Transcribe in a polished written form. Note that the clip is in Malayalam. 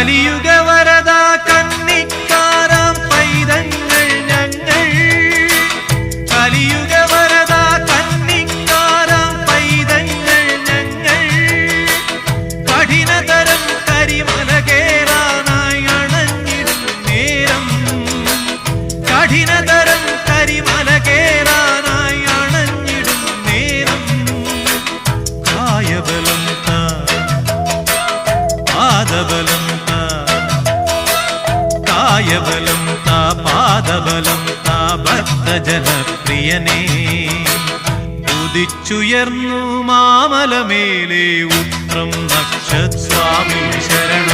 കലിയുഗവരദാ കന്നിക്കാരാം പൈതങ്ങൾ ഞങ്ങൾ. കലിയുഗവരദാ കന്നിക്കാരാം പൈതങ്ങൾ ഞങ്ങൾ. കഠിനതരം കരിമല കേറാനായി അണഞ്ഞിടും നേരം. കഠിനതരം കരിമല കേറാനായി അണഞ്ഞിടും നേരം. കായബലം താ, പാദബലം താ, കായബലം താ, പാദബലം താ ഭക്തജനപ്രിയനേ. ഉദിച്ചുയർന്നു മാമലമേലെ ഉത്രം നക്ഷസ്വാമി ശരണം.